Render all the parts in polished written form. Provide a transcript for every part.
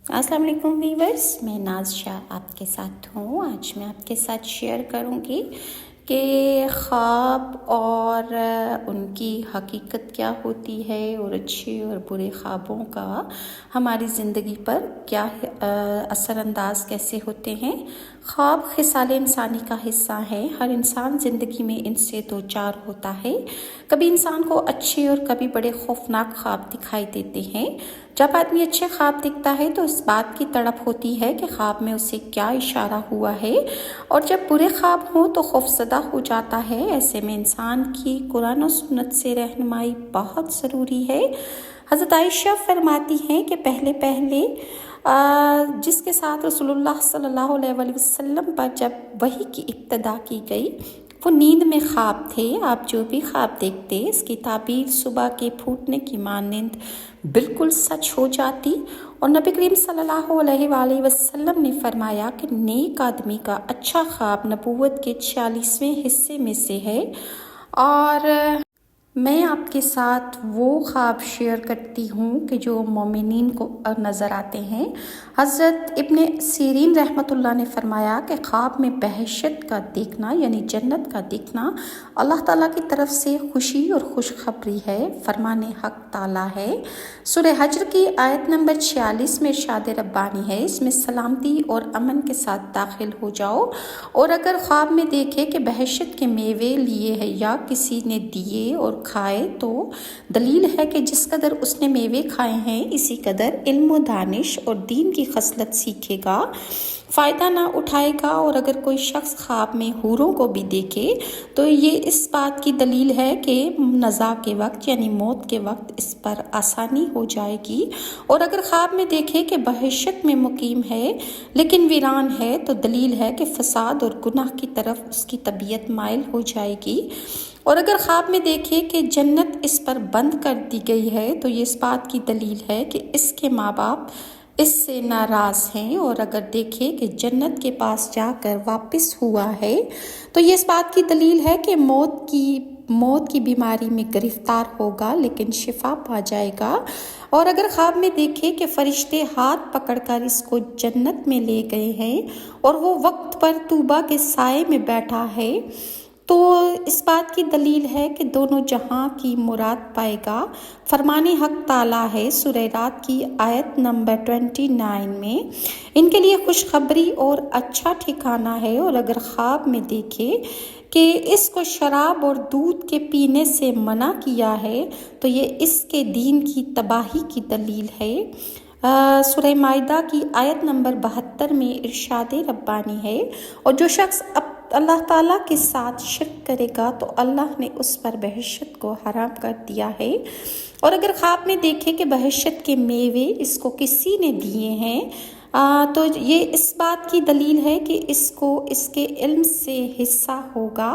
अस्सलाम वालेकुम व्यूवर्स, मैं नाज शाह आपके साथ हूँ। आज मैं आपके साथ शेयर करूँगी कि ख्वाब और उनकी हकीकत क्या होती है और अच्छे और बुरे ख्वाबों का हमारी ज़िंदगी पर क्या असरअंदाज कैसे होते हैं। ख्वाब खिसाल इंसानी का हिस्सा है। हर इंसान ज़िंदगी में इनसे दो चार होता है। कभी इंसान को अच्छे और कभी बड़े खौफनाक ख्वाब दिखाई देते हैं। जब आदमी अच्छे ख्वाब दिखता है तो इस बात की तड़प होती है कि ख्वाब में उसे क्या इशारा हुआ है, और जब बुरे ख्वाब हों तो खौफजदा हो जाता है। ऐसे में इंसान की कुरान और सुन्नत से रहनुमाई बहुत ज़रूरी है। हज़रत आयशा फरमाती हैं कि पहले जिसके साथ रसूलुल्लाह सल्लल्लाहु अलैहि वसल्लम पर जब वही की इब्तिदा की गई वो नींद में ख्वाब थे। आप जो भी ख्वाब देखते इसकी ताबीर सुबह के फूटने की मानंद बिल्कुल सच हो जाती। और नबी करीम सल्लल्लाहु अलैहि वसल्लम ने फरमाया कि नेक आदमी का अच्छा ख्वाब नबूवत के 46वें हिस्से में से है। और मैं आपके साथ वो ख्वाब शेयर करती हूँ कि जो मोमिनीन को नज़र आते हैं। हज़रत इब्ने सीरीन रहमतुल्लाह ने फरमाया कि ख्वाब में बहशत का देखना यानी जन्नत का दिखना अल्लाह ताला की तरफ से खुशी और खुशखबरी है। फरमाने हक ताला है। सूरह हज्र की आयत नंबर 46 में इरशाद रब्बानी है, इसमें सलामती और अमन के साथ दाखिल हो जाओ। और अगर ख्वाब में देखे कि बहशत के मेवे लिए है या किसी ने दिए और खाए तो दलील है कि जिस कदर उसने मेवे खाए हैं इसी कदर इल्म दानिश और दीन की खसलत सीखेगा, फ़ायदा ना उठाएगा। और अगर कोई शख्स ख्वाब में हूरों को भी देखे तो ये इस बात की दलील है कि नज़ा के वक्त यानी मौत के वक्त इस पर आसानी हो जाएगी। और अगर ख्वाब में देखे कि बहशत में मुकीम है लेकिन वीरान है तो दलील है कि फसाद और गुनाह की तरफ उसकी तबीयत माइल हो जाएगी। और अगर ख्वाब में देखे कि जन्नत इस पर बंद कर दी गई है तो ये इस बात की दलील है कि इसके माँ बाप इससे नाराज़ हैं। और अगर देखे कि जन्नत के पास जाकर वापस हुआ है तो ये इस बात की दलील है कि मौत की बीमारी में गिरफ्तार होगा लेकिन शिफा पा जाएगा। और अगर ख्वाब में देखे कि फरिश्ते हाथ पकड़कर इसको जन्नत में ले गए हैं और वो वक्त पर तूबा के साए में बैठा है तो इस बात की दलील है कि दोनों जहां की मुराद पाएगा। फरमाने हक ताला है सूरह रात की आयत नंबर 29 में, इनके लिए खुशखबरी और अच्छा ठिकाना है। और अगर ख्वाब में देखे कि इसको शराब और दूध के पीने से मना किया है तो ये इसके दीन की तबाही की दलील है। सूरह माइदा की आयत नंबर 72 में इरशाद रब्बानी है, और जो शख्स अल्लाह ताला के साथ शिर्क करेगा तो अल्लाह ने उस पर बहशत को हराम कर दिया है। और अगर ख्वाब में देखे कि बहशत के मेवे इसको किसी ने दिए हैं तो ये इस बात की दलील है कि इसको इसके इल्म से हिस्सा होगा।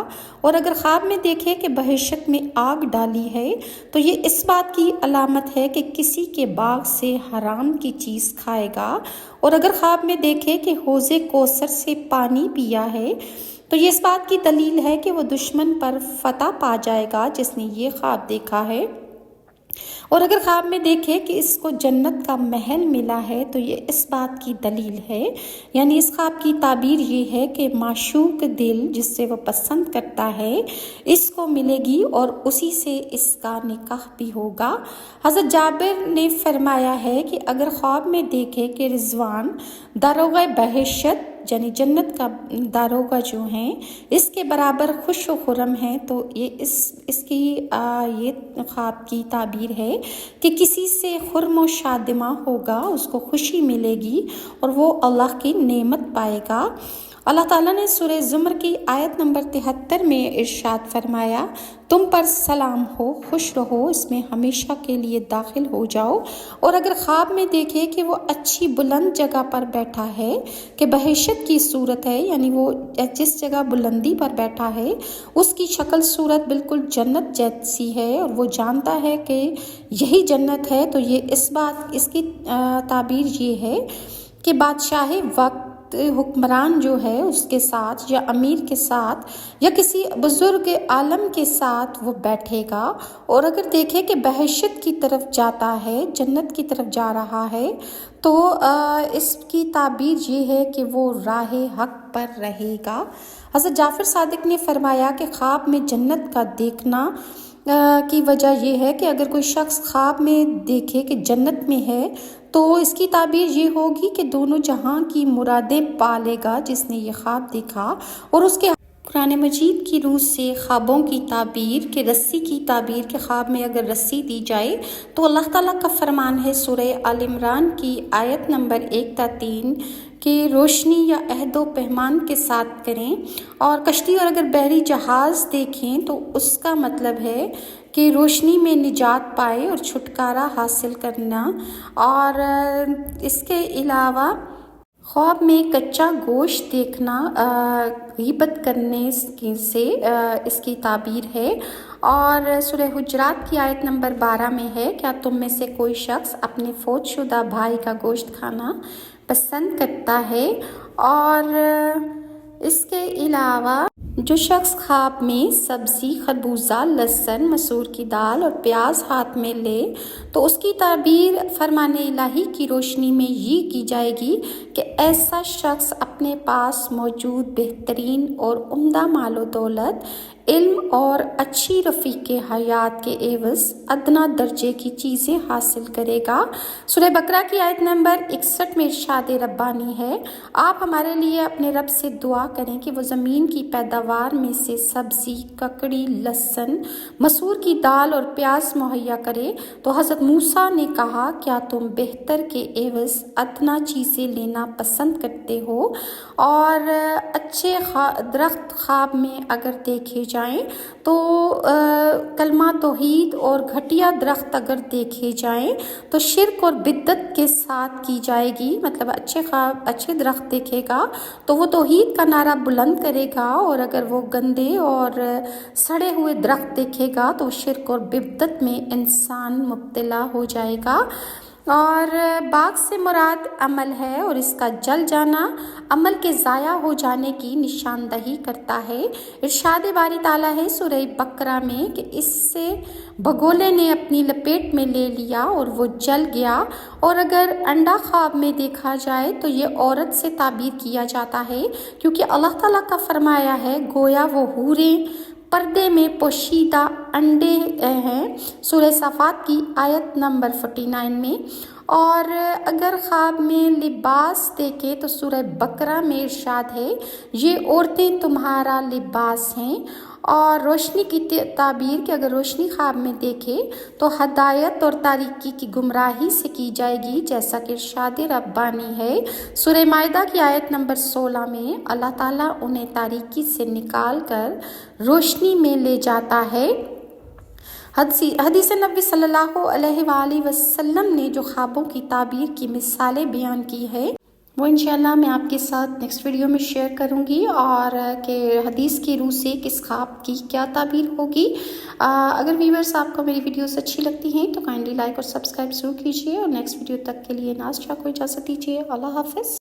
और अगर ख्वाब में देखे कि बहशत में आग डाली है तो ये इस बात की अलामत है कि किसी के बाग से हराम की चीज़ खाएगा। और अगर ख्वाब में देखे कि हौज़े कौसर से पानी पिया है तो ये इस बात की दलील है कि वो दुश्मन पर फतह पा जाएगा जिसने ये ख्वाब देखा है। और अगर ख्वाब में देखे कि इसको जन्नत का महल मिला है तो ये इस बात की दलील है, यानी इस ख्वाब की ताबीर ये है कि माशूक दिल जिससे वो पसंद करता है इसको मिलेगी और उसी से इसका निकाह भी होगा। हज़रत जाबिर ने फरमाया है कि अगर ख्वाब में देखे कि रिजवान दारोगा बहशत यानी जन्नत का दारोगा जो हैं इसके बराबर खुश व खुरम है तो ये इसकी ये ख्वाब की ताबीर है कि किसी से खुर्म व शादिमा होगा, उसको खुशी मिलेगी और वो अल्लाह की नेमत पाएगा। अल्लाह ताला ने सूरह ज़ुमर की आयत नंबर 73 में इरशाद फरमाया, तुम पर सलाम हो, खुश रहो, इसमें हमेशा के लिए दाखिल हो जाओ। और अगर ख्वाब में देखे कि वो अच्छी बुलंद जगह पर बैठा है कि बहशत की सूरत है, यानी वो जिस जगह बुलंदी पर बैठा है उसकी शक्ल सूरत बिल्कुल जन्नत जैसी है और वो जानता है कि यही जन्नत है, तो ये इसकी ताबीर ये है कि बादशाह वक्त حکمران جو ہے اس کے ساتھ یا امیر کے ساتھ یا کسی بزرگ عالم کے ساتھ وہ بیٹھے گا اور اگر دیکھے کہ بہشت کی طرف جاتا ہے، جنت کی طرف جا رہا ہے، تو اس کی تعبیر یہ ہے کہ وہ راہ حق پر رہے گا۔ حضرت جعفر صادق نے فرمایا کہ خواب میں جنت کا دیکھنا کی وجہ یہ ہے کہ اگر کوئی شخص خواب میں دیکھے کہ جنت میں ہے تو اس کی تعبیر یہ ہوگی کہ دونوں جہاں کی مرادیں پا لے گا جس نے یہ خواب دیکھا۔ اور اس کے قرآن مجید کی روح سے خوابوں کی تعبیر کہ رسی کی تعبیر کہ خواب میں اگر رسی دی جائے تو اللہ تعالیٰ کا فرمان ہے سورہ آل عمران کی آیت نمبر 1 تا 3 کہ روشنی یا عہد و پیمان کے ساتھ کریں، اور کشتی اور اگر بحری جہاز دیکھیں تو اس کا مطلب ہے کہ روشنی میں نجات پائے اور چھٹکارا حاصل کرنا۔ اور اس کے علاوہ خواب میں کچا گوشت دیکھنا غیبت کرنے سے اس کی تعبیر ہے۔ اور سورہ حجرات کی آیت نمبر 12 میں ہے کیا تم میں سے کوئی شخص اپنے فوت شدہ بھائی کا گوشت کھانا پسند کرتا ہے؟ اور اس کے علاوہ جو شخص خواب میں سبزی، خربوزہ، لہسن، مسور کی دال اور پیاز ہاتھ میں لے تو اس کی تعبیر فرمان الہی کی روشنی میں یہ کی جائے گی کہ ایسا شخص اپنے پاس موجود بہترین اور عمدہ مال و دولت، علم اور اچھی رفیق حیات کے عوض ادنا درجے کی چیزیں حاصل کرے گا۔ سورہ بقرہ کی آیت نمبر 61 میں ارشاد ربانی ہے، آپ ہمارے لیے اپنے رب سے دعا کریں کہ وہ زمین کی پیداوار میں سے سبزی، ککڑی، لہسن، مسور کی دال اور پیاز مہیا کرے۔ تو حضرت موسیٰ نے کہا کیا تم بہتر کے عوض ادنا چیزیں لینا پسند کرتے ہو؟ اور اچھے درخت خواب میں اگر دیکھے جائیں تو کلمہ توحید، اور گھٹیا درخت اگر دیکھے جائیں تو شرک اور بدعت کے ساتھ کی جائے گی۔ مطلب اچھے درخت دیکھے گا تو وہ توحید کا نعرہ بلند کرے گا، اور اگر وہ گندے اور سڑے ہوئے درخت دیکھے گا تو شرک اور بدعت میں انسان مبتلا ہو جائے گا۔ اور باغ سے مراد عمل ہے اور اس کا جل جانا عمل کے ضائع ہو جانے کی نشاندہی کرتا ہے۔ ارشاد باری تعالیٰ ہے سورہ بقرہ میں کہ اس سے بگولے نے اپنی لپیٹ میں لے لیا اور وہ جل گیا۔ اور اگر انڈا خواب میں دیکھا جائے تو یہ عورت سے تعبیر کیا جاتا ہے کیونکہ اللہ تعالیٰ کا فرمایا ہے گویا وہ حوریں پردے میں پوشیدہ انڈے ہیں، سورہ صافات کی آیت نمبر 49 میں۔ اور اگر خواب میں لباس دیکھے تو سورہ بقرہ میں ارشاد ہے یہ عورتیں تمہارا لباس ہیں۔ اور روشنی کی تعبیر کہ اگر روشنی خواب میں دیکھے تو ہدایت اور تاریکی کی گمراہی سے کی جائے گی، جیسا کہ ارشاد ربانی ہے سورہ مائدہ کی آیت نمبر 16 میں، اللہ تعالیٰ انہیں تاریکی سے نکال کر روشنی میں لے جاتا ہے۔ حدیث نبی صلی اللہ علیہ وآلہ وسلم نے جو خوابوں کی تعبیر کی مثالیں بیان کی ہے وہ انشاءاللہ میں آپ کے ساتھ نیکسٹ ویڈیو میں شیئر کروں گی، اور کہ حدیث کی روح سے کس خواب کی کیا تعبیر ہوگی۔ اگر ویورز آپ کو میری ویڈیوز اچھی لگتی ہیں تو کائنڈلی لائک اور سبسکرائب ضرور کیجیے، اور نیکسٹ ویڈیو تک کے لیے ناز شاہ کو اجازت دیجیے۔ اللہ حافظ۔